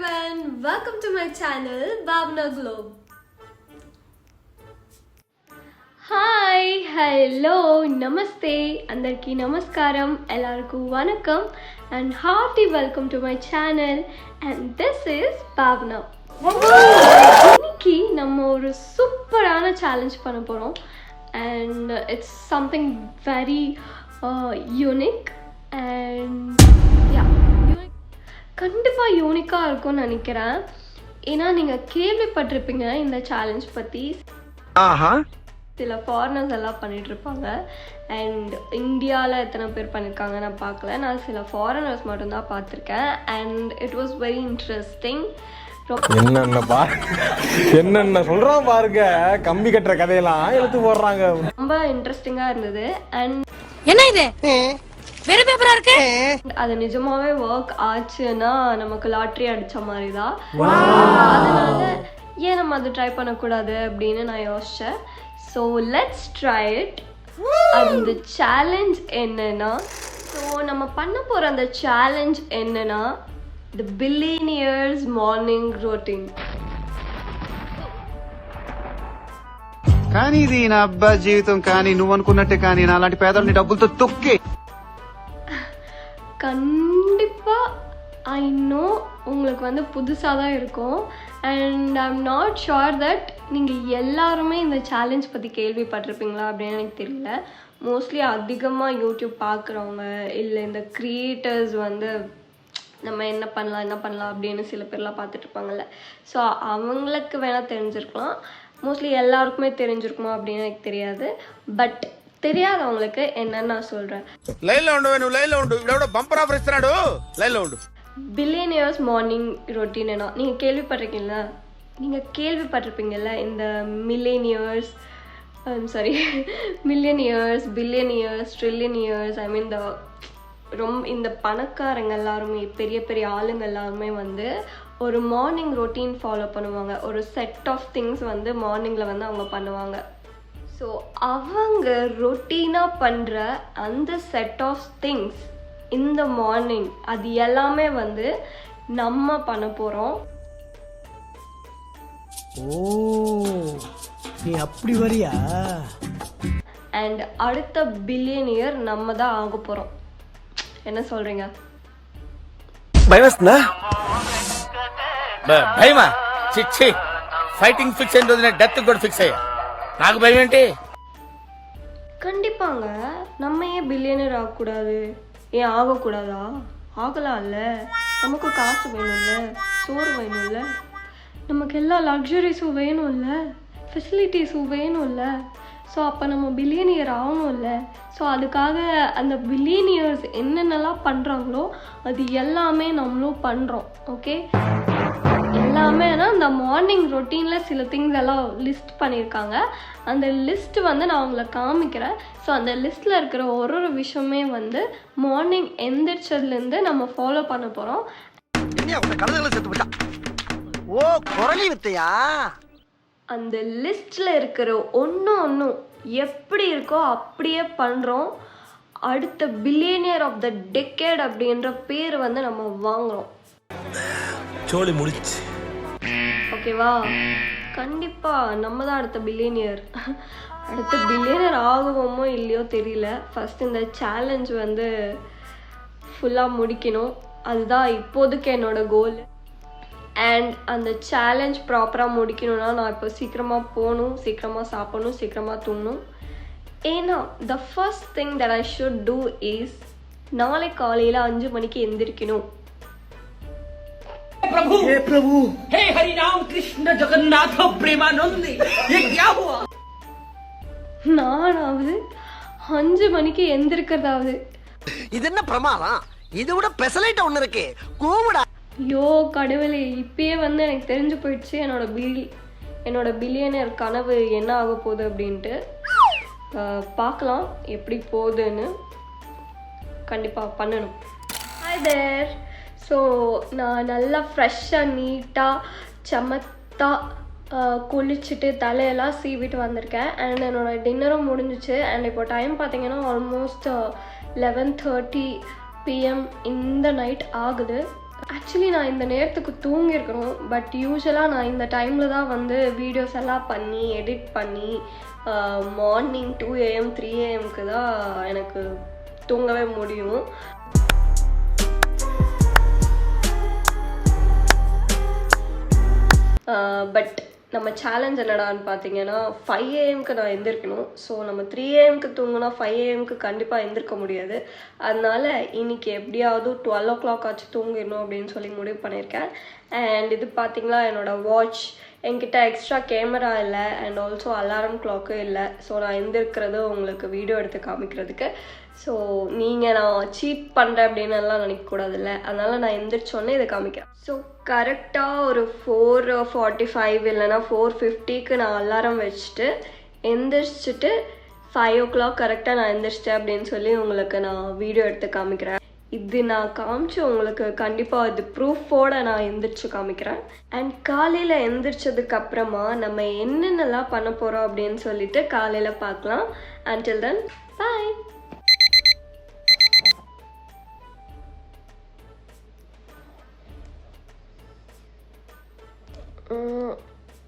everyone, welcome to my channel Bhavna Globe. Hi, hello, namaste, andarki namaskaram, ellarku vanakkam and hearty welcome to my channel and this is Bhavna. இன்னைக்கு நம்ம ஒரு சூப்பரான challenge பண்ண போறோம் and it's something very unique and yeah, கண்டிப்பாக யூனிக்காக இருக்கும்னு நினைக்கிறேன். ஏன்னா நீங்கள் கேள்விப்பட்டிருப்பீங்க இந்த சேலஞ்ச் பற்றி. சில ஃபாரினர்ஸ் எல்லாம் பண்ணிட்டு இருப்பாங்க அண்ட் இந்தியாவில் எத்தனை பேர் பண்ணியிருக்காங்க நான் பார்க்கல. நான் சில ஃபாரினர்ஸ் மட்டும்தான் பார்த்துருக்கேன் and it was very interesting. என்னென்ன சொல்றான் பாருங்க, கம்பி கட்டுற கதையெல்லாம் எடுத்து போடுறாங்க. ரொம்ப இன்ட்ரெஸ்டிங்காக இருந்தது அண்ட் என்ன இது வேற பேப்பரா இருக்கு. அது நிஜமாவே ஒர்க் ஆச்சுன்னா நமக்கு லாட்ரி அடிச்ச மாதிரி தான். அதனால ஏன் நம்ம அது ட்ரை பண்ணக்கூடாது அப்படின்னு நான் யோசிச்சேன். So let's try it. அந்த சேலஞ்ச் என்னன்னா, ஸோ நம்ம பண்ண போகிற அந்த சேலஞ்ச் என்னன்னா தி பில்லியனியர்ஸ் மார்னிங் ரொட்டீன். కానీ ఇది నా అబ్బా జీవితం, కానీ నువ్వు అనుకున్నట్టే కానీ నా అలాంటి పేదల్ని డబ్బులతో తొక్కి கண்டிப்பாக ஐ நோ உங்களுக்கு வந்து புதுசாக தான் இருக்கும் and I am not sure that நீங்கள் எல்லாருமே இந்த சேலஞ்ச் பற்றி கேள்விப்பட்டிருப்பீங்களா அப்படின்னு எனக்கு தெரியல. மோஸ்ட்லி அதிகமாக யூடியூப் பார்க்குறவங்க இல்லை இந்த க்ரியேட்டர்ஸ் வந்து நம்ம என்ன பண்ணலாம் அப்படின்னு சில பேர்லாம் பார்த்துட்ருப்பாங்கல்ல. ஸோ அவங்களுக்கு வேணால் தெரிஞ்சிருக்கலாம், மோஸ்ட்லி எல்லாருக்குமே தெரிஞ்சிருக்குமா அப்படின்னு எனக்கு தெரியாது. பட் தெரியாதவங்களுக்கு என்னன்னு நான் சொல்றேன். பில்லியனியர்ஸ் மார்னிங் ரொட்டீன் நீங்க கேள்விப்பட்டிருப்பீங்கல்ல இந்த மில்லேனியர்ஸ், மில்லியனியர்ஸ், பில்லியனியர்ஸ், ட்ரில்லியனியர்ஸ், ஐ மீன் இந்த பணக்காரங்க எல்லாருமே, பெரிய பெரிய ஆளுங்க எல்லாருமே வந்து ஒரு மார்னிங் ரொட்டீன் ஃபாலோ பண்ணுவாங்க. ஒரு செட் ஆஃப் திங்ஸ் வந்து மார்னிங்கில் வந்து அவங்க பண்ணுவாங்க. ஸோ அவங்க ரொட்டீனாக பண்ணுற அந்த செட் ஆஃப் திங்ஸ் இந்த மார்னிங் அது எல்லாமே வந்து நம்ம பண்ண போகிறோம். ஓ, நீ அப்படி வரியா? அண்ட் அடுத்த பில்லியனியர் நம்ம தான் ஆக போகிறோம். என்ன சொல்கிறீங்க? భయమా? చిచ్చి, ఫైటింగ్ ఫిక్స్ అయిన రోజున డెత్ కూడా ఫిక్స్ అయ్యా. నాకు భయం ఏంటి? கண்டிப்பாங்க. நம்ம ஏன் பில்லியனர் ஆகக்கூடாது? ஏன் ஆகக்கூடாதா? ஆகலாம்ல. நமக்கு காசு வேணும்ல, சோறு வேணும்ல, நமக்கு எல்லா லக்ஸுரிஸும் வேணும்ல, ஃபெசிலிட்டிஸும் வேணும்ல. ஸோ அப்போ நம்ம பில்லியனியர் ஆகணும்ல. ஸோ அதுக்காக அந்த பில்லியனியர்ஸ் என்னென்னலாம் பண்ணுறாங்களோ அது எல்லாமே நம்மளும் பண்ணுறோம். ஓகே, எல்லாமே அந்த மார்னிங் ரொட்டீனில் சில திங்ஸ் எல்லாம் லிஸ்ட் பண்ணியிருக்காங்க. அந்த லிஸ்ட்டு வந்து நான் உங்களை காமிக்கிறேன். ஸோ அந்த லிஸ்ட்டில் இருக்கிற ஒரு விஷயமே வந்து மார்னிங் எந்திரிச்சதுலேருந்து நம்ம ஃபாலோ பண்ண போகிறோம். அந்த லிஸ்ட்டில் இருக்கிற ஒன்றும் எப்படி இருக்கோ அப்படியே பண்ணுறோம். அடுத்த பில்லியனியர் ஆஃப் த டெக்கேட் அப்படின்ற பேர் வந்து நம்ம வாங்குறோம். சோலி முடிச்சு. ஓகேவா? கண்டிப்பாக நம்ம தான் அடுத்த பில்லியனியர். அடுத்த பில்லியனியர் ஆகுவோமோ இல்லையோ தெரியல. ஃபஸ்ட் இந்த சேலஞ்ச் வந்து ஃபுல்லாக முடிக்கணும். அதுதான் இப்போதைக்கு என்னோட கோல். அண்ட் அந்த சேலஞ்ச் ப்ராப்பராக முடிக்கணும்னா நான் இப்போ சீக்கிரமாக போகணும், சீக்கிரமாக சாப்பிடணும், சீக்கிரமாக தூங்கணும். ஏன்னா the first thing that I should do is நாளை காலையில் 5 மணிக்கு எந்திரிக்கணும். प्रभु हे प्रभु हे हरि राम कृष्ण जगन्नाथ प्रेमानंद ये क्या हुआ? நானாவது 5 மணிக்கு எந்திரிக்கிறதாவது இது என்ன பிரமாதம்? இது விட பெசலைட் ஒண்ணு இருக்கு, கூவுடா. ஐயோ கடவுளே, இப்பயே வந்து எனக்கு தெரிஞ்சு போயிடுச்சு என்னோட பில்லியனர் கனவு என்ன ஆக போகுது அப்படின்ட்டு. பார்க்கலாம் எப்படி போகுதுன்னு. கண்டிப்பாக பண்ணணும். Hi there. ஸோ நான் நல்லா ஃப்ரெஷ்ஷாக நீட்டாக சமத்தாக குளிச்சுட்டு தலையெல்லாம் சீவிட்டு வந்திருக்கேன். அண்ட் என்னோடய டின்னரும் முடிஞ்சிச்சு. அண்ட் இப்போ டைம் பார்த்தீங்கன்னா ஆல்மோஸ்ட் 11:30 PM இந்த நைட் ஆகுது. ஆக்சுவலி நான் இந்த நேரத்துக்கு தூங்கியிருக்கணும். பட் யூஸ்வலாக நான் இந்த டைமில் தான் வந்து வீடியோஸ் எல்லாம் பண்ணி எடிட் பண்ணி மார்னிங் 2 AM 3 AMக்கு தான் எனக்கு தூங்கவே முடியும். பட் நம்ம சேலஞ்ச் என்னடான்னு பார்த்தீங்கன்னா 5 AMக்கு நான் எந்திரிக்கணும். ஸோ நம்ம 3 AMக்கு தூங்கினா 5 AMக்கு கண்டிப்பாக எந்திரிக்க முடியாது. அதனால இன்னைக்கு எப்படியாவது 12 o'clock ஆச்சு தூங்கிடணும் அப்படின்னு சொல்லி முடிவு பண்ணியிருக்கேன். அண்ட் இது பார்த்தீங்களா என்னோடய வாட்ச். என்கிட்ட எக்ஸ்ட்ரா கேமரா இல்லை அண்ட் ஆல்சோ அலாரம் கிளாக்கும் இல்லை. ஸோ நான் எந்திருக்கிறது உங்களுக்கு வீடியோ எடுத்து காமிக்கிறதுக்கு. ஸோ நீங்கள் நான் சீட் பண்ணுறேன் அப்படின்னு எல்லாம் நினைக்கக்கூடாதுல்ல, அதனால் நான் எந்திரிச்சோன்னே இதை காமிக்கிறேன். ஸோ கரெக்டாக ஒரு 4:45 இல்லைனா 4:50க்கு நான் அலாரம் வச்சுட்டு எந்திரிச்சிட்டு 5 o'clock கரெக்டாக நான் எந்திரிச்சிட்டேன் அப்படின்னு சொல்லி உங்களுக்கு நான் வீடியோ எடுத்து காமிக்கிறேன். இது நான் காமிச்சு உங்களுக்கு கண்டிப்பாக இது ப்ரூஃபோடு நான் எந்திரிச்சு காமிக்கிறேன். அண்ட் காலையில் எந்திரிச்சதுக்கு அப்புறமா நம்ம என்னென்னலாம் பண்ண போகிறோம் அப்படின்னு சொல்லிட்டு காலையில் பார்க்கலாம். until then bye.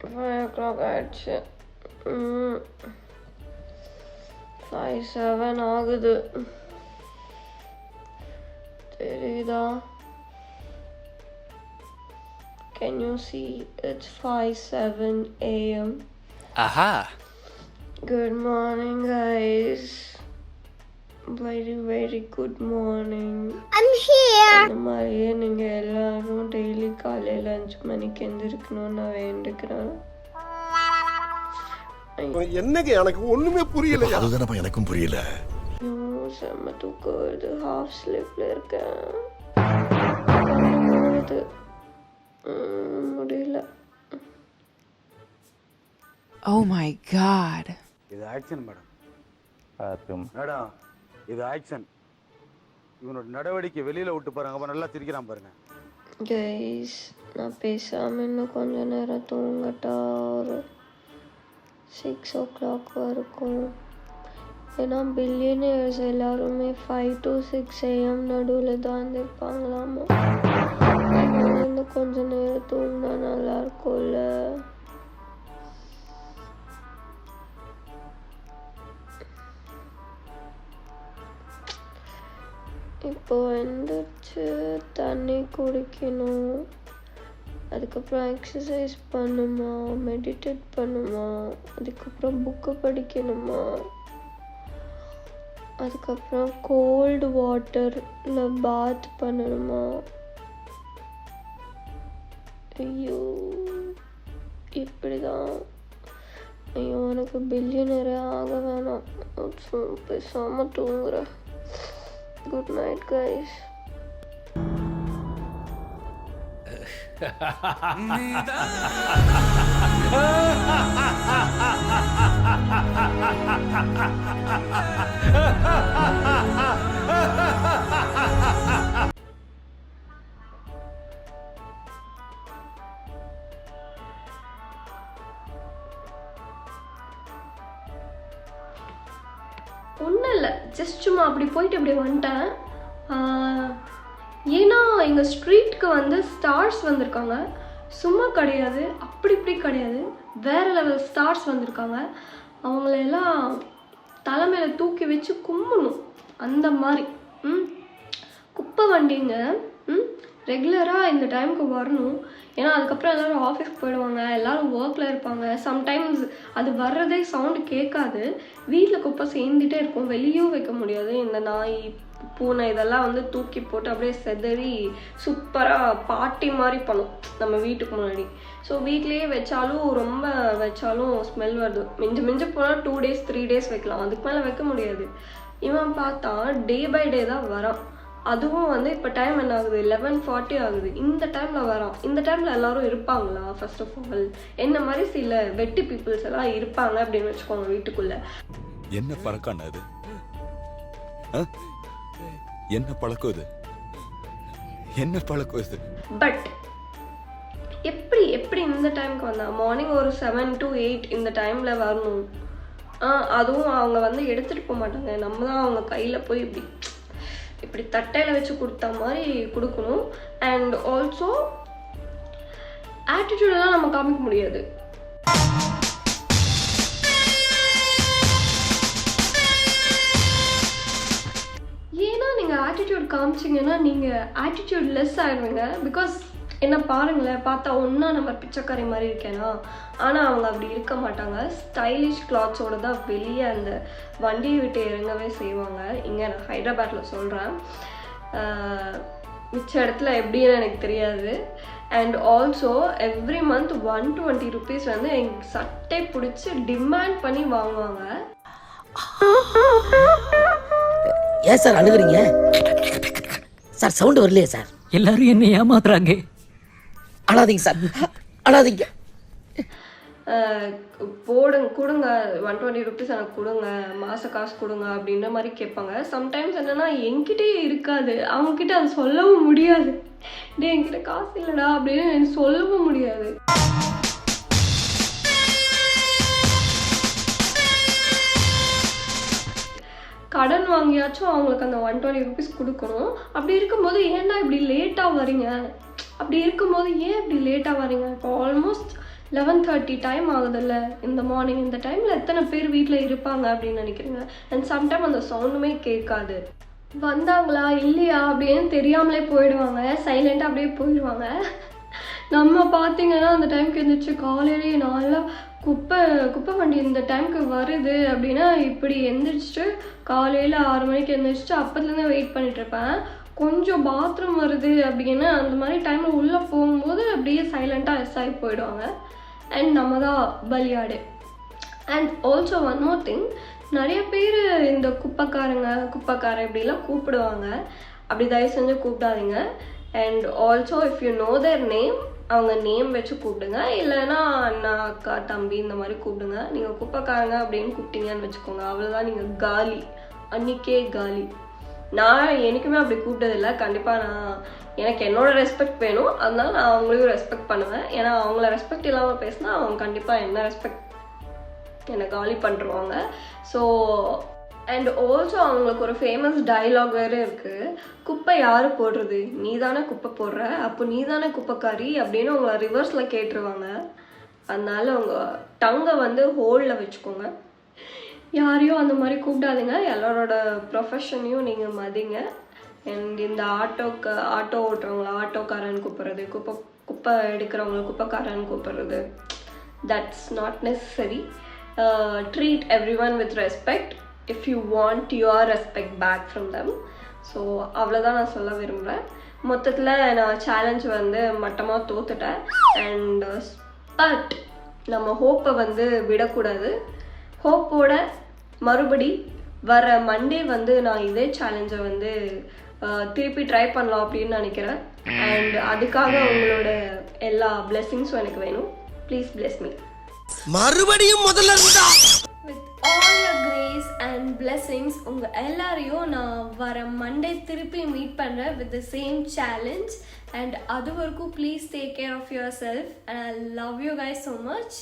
Five o'clock ஆயிடுச்சு. 5:07 ஆகுது. தெரியுதா? Can you see? It's 5:07 AM. Aha. Good morning, guys. Very good morning. I'm here. இந்த மாதிரியே நீங்கள் எல்லாரும் டெய்லி காலையில் 5 மணிக்கு எந்திரிக்கணும்னு நான் வேண்டிக்கிறேன். என்னங்க எனக்கு ஒண்ணுமே புரியல. அதுதானப்பா எனக்கும் புரியல. செம்ம தூக்கம் வருது. ஹாஃப் ஸ்லீப்ல இருக்கேன். முடியல. Oh my God. இது ஆக்ஷன் மேடம். மேடம் இது ஆக்ஷன். இவனோட நடவடிக்கை வெளியில விட்டு பாருங்க. அப்ப நல்லா சிரிக்கிறான் பாருங்க. கைஸ் நான் பேசாமல் இன்னும் கொஞ்ச நேரம் தூங்கட்டா? ஒரு 6 o'clock வரைக்கும். ஏன்னா பில்லியனர்ஸ் எல்லாருமே 5 to 6 AM நடுவில் தான் இருப்பாங்களாமா. இன்னும் கொஞ்ச நேரம் தூங்கினா நல்லா இருக்கும்ல. இப்போ எந்திரிச்சு தண்ணி குடிக்கணும். அதுக்கப்புறம் எக்ஸசைஸ் பண்ணுமா, மெடிடேட் பண்ணுமா, அதுக்கப்புறம் புக்கு படிக்கணுமா, அதுக்கப்புறம் கோல்டு வாட்டரில் பாத் பண்ணணுமா. ஐயோ இப்படிதான். ஐயோ எனக்கு பில்லியனரே ஆக வேணாம். பேசாமல் தூங்குறேன். Good night guys. ஒன்றும் இல்லை, ஜஸ்ட் சும்மா அப்படி போயிட்டு அப்படி வந்துட்டேன். ஏன்னா எங்கள் ஸ்ட்ரீட்க்கு வந்து ஸ்டார்ஸ் வந்திருக்காங்க. சும்மா கிடையாது, அப்படி இப்படி கிடையாது, வேறு லெவல் ஸ்டார்ஸ் வந்திருக்காங்க. அவங்களெல்லாம் தலைமையில் தூக்கி வச்சு கும்பணும் அந்த மாதிரி. குப்பை வண்டிங்க ரெகுலராக இந்த டைமுக்கு வரணும். ஏன்னா அதுக்கப்புறம் எல்லோரும் ஆஃபீஸ்க்கு போயிடுவாங்க, எல்லோரும் ஒர்க்கில் இருப்பாங்க. சம்டைம்ஸ் அது வர்றதே சவுண்டு கேட்காது. வீட்டில் குப்பை சேர்ந்துட்டே இருக்கும், வெளியும் வைக்க முடியாது. இந்த நாய் பூனை இதெல்லாம் வந்து தூக்கி போட்டு அப்படியே செதறி சூப்பராக பார்ட்டி மாதிரி பண்ணும் நம்ம வீட்டுக்கு முன்னாடி. ஸோ வீட்லேயே வச்சாலும் ரொம்ப வச்சாலும் ஸ்மெல் வருது. மிஞ்சி போனால் 2 days 3 days வைக்கலாம், அதுக்கு மேலே வைக்க முடியாது. இவன் பார்த்தா டே பை டே தான் வரான். அதுவும் வந்து இப்போ டைம் என்ன ஆகுது, 11:40 ஆகுது. இந்த டைமில் வரான். இந்த டைமில் எல்லோரும் இருப்பாங்களா? ஃபர்ஸ்ட் ஆஃப் ஆல் என்ன மாதிரி சில வெட்டி பீப்புள்ஸ் எல்லாம் இருப்பாங்க அப்படின்னு வச்சுக்கோங்க வீட்டுக்குள்ளே. என்ன பழக்கம் அது? என்ன பழக்கம் இது? என்ன பழக்கம் இது? பட் எப்படி இந்த டைமுக்கு வந்தா? மார்னிங் ஒரு 7 to 8 இந்த டைமில் வரணும். அதுவும் அவங்க வந்து எடுத்துகிட்டு போக மாட்டாங்க. நம்ம தான் அவங்க கையில் போய் இப்படி இப்படி தட்டையில் வச்சு கொடுத்த மாதிரி கொடுக்கணும். அண்ட் ஆல்சோ ஆட்டிடியூடெல்லாம் நம்ம காமிக்க முடியாது. ஏன்னா நீங்கள் ஆட்டிடியூட் காமிச்சிங்கன்னா நீங்கள் ஆட்டிடியூட் லெஸ் ஆகிடுவீங்க. பிகாஸ் என்ன பாருங்களேன், பார்த்தா ஒன்றா நம்ம பிச்சைக்காரி மாதிரி இருக்கேனா, ஆனால் அவங்க அப்படி இருக்க மாட்டாங்க. ஸ்டைலிஷ் கிளாத்ஸோடு தான் வெளியே அந்த வண்டியை விட்டு இறங்கவே செய்வாங்க. இங்கே நான் ஹைதராபாத்தில் சொல்கிறேன், மிச்ச இடத்துல எப்படின்னு எனக்கு தெரியாது. And also every month 120 rupees வந்து எங்கள் சட்டை பிடிச்சி டிமாண்ட் பண்ணி வாங்குவாங்க. ஏன் சார் அழுகுறீங்க சார்? சவுண்ட் வரலையே சார்? எல்லாரும் என்ன ஏமாத்துறாங்க. அழாதீங்க சார், அழாதீங்க. போடுங்க, கொடுங்க 120 rupees எனக்கு கொடுங்க, மாத காசு கொடுங்க அப்படின்ற மாதிரி கேட்பாங்க. சம்டைம்ஸ் என்னென்னா என்கிட்டே இருக்காது, அவங்கக்கிட்ட அது சொல்லவும் முடியாது. டே என்கிட்ட காசு இல்லைடா அப்படின்னு எனக்கு சொல்லவும் முடியாது. கடன் வாங்கியாச்சும் அவங்களுக்கு அந்த 120 rupees கொடுக்கணும். அப்படி இருக்கும்போது ஏன்டா இப்படி லேட்டாக வரீங்க, அப்படி இருக்கும்போது ஏன் இப்படி லேட்டாக வரீங்க? இப்போ ஆல்மோஸ்ட் 11:30 டைம் ஆகுதுல்ல இந்த மார்னிங். இந்த டைமில் எத்தனை பேர் வீட்டில் இருப்பாங்க அப்படின்னு நினைக்கிறீங்க? அண்ட் சம்டைம் அந்த சவுண்டுமே கேட்காது. வந்தாங்களா இல்லையா அப்படின்னு தெரியாமலே போயிடுவாங்க, சைலண்ட்டாக அப்படியே போயிடுவாங்க. நம்ம பார்த்தீங்கன்னா அந்த டைமுக்கு எழுந்திரிச்சு காலையிலேயே நல்லா குப்பை வண்டி இந்த டைமுக்கு வருது அப்படின்னா இப்படி எந்திரிச்சிட்டு காலையில் 6 மணிக்கு எழுந்திரிச்சிட்டு அப்பத்துலேருந்தே வெயிட் பண்ணிகிட்ருப்பேன். கொஞ்சம் பாத்ரூம் வருது அப்படின்னா அந்த மாதிரி டைமில் உள்ளே போகும்போது அப்படியே சைலண்ட்டாக எஸ் ஆகி போயிடுவாங்க. அண்ட் நம்ம தான் பலியாடு. And also one more thing, நிறைய பேர் இந்த குப்பைக்காரன் இப்படிலாம் கூப்பிடுவாங்க. அப்படி தயவு செஞ்சு கூப்பிடாதீங்க. And also if you know their name, அவங்க நேம் வச்சு கூப்பிடுங்க. இல்லைன்னா அண்ணா, அக்கா, தம்பி இந்த மாதிரி கூப்பிடுங்க. நீங்கள் குப்பைக்காரங்க அப்படின்னு கூப்பிட்டீங்கன்னு வச்சுக்கோங்க, அவ்வளோதான், நீங்கள் காலி, அன்றைக்கே காலி. நான் எனக்குமே அப்படி கூப்பிட்டதில்லை. கண்டிப்பாக எனக்கு என்னோட ரெஸ்பெக்ட் வேணும், அதனால நான் அவங்களையும் ரெஸ்பெக்ட் பண்ணுவேன். ஏன்னா அவங்கள ரெஸ்பெக்ட் இல்லாமல் பேசினா அவங்க கண்டிப்பாக என்ன ரெஸ்பெக்ட் என்னை காலி பண்ணுருவாங்க. ஸோ அண்ட் ஆல்சோ அவங்களுக்கு ஒரு ஃபேமஸ் டைலாக் வேறு இருக்குது, குப்பை யார் போடுறது, நீ தானே குப்பை போடுற, அப்போ நீ தானே குப்பைக்காரி அப்படின்னு உங்களை ரிவர்ஸில் கேட்டுருவாங்க. அதனால உங்கள் டங்கை வந்து ஹோல்டில் வச்சுக்கோங்க. யாரையும் அந்த மாதிரி கூப்பிடாதீங்க. எல்லாரோட ப்ரொஃபஷனையும் நீங்கள் மதிங்க. அண்ட் இந்த ஆட்டோ ஓட்டுறவங்கள ஆட்டோக்காரன் கூப்பிட்றது, குப்பை எடுக்கிறவங்கள குப்பைக்காரன் கூப்பிட்றது, that's not necessary. Treat everyone with respect if you want your respect back from them. So அவ்வளோதான் நான் சொல்ல விரும்புகிறேன். மொத்தத்தில் நான் சேலஞ்ச் வந்து மட்டமாக தோத்துட்டேன். அண்ட் பட் நம்ம ஹோப்பை வந்து விடக்கூடாது. ஹோப்போட மறுபடி வர மண்டே வந்து நான் இதே சேலஞ்சை வந்து திருப்பி ட்ரை பண்ணலாம் அப்படின்னு நினைக்கிறேன். அண்ட் அதுக்காக உங்களோட எல்லா பிளெஸிங்ஸும் எனக்கு வேணும். Please bless me. மறுபடியும் முதல்ல இருந்தா with all your grace and blessings உங்க எல்லாரையும் நான் வர மண்டே திருப்பி மீட் பண்றேன் with the same challenge. and அது வரைக்கும் please take care of yourself and I love you guys so much.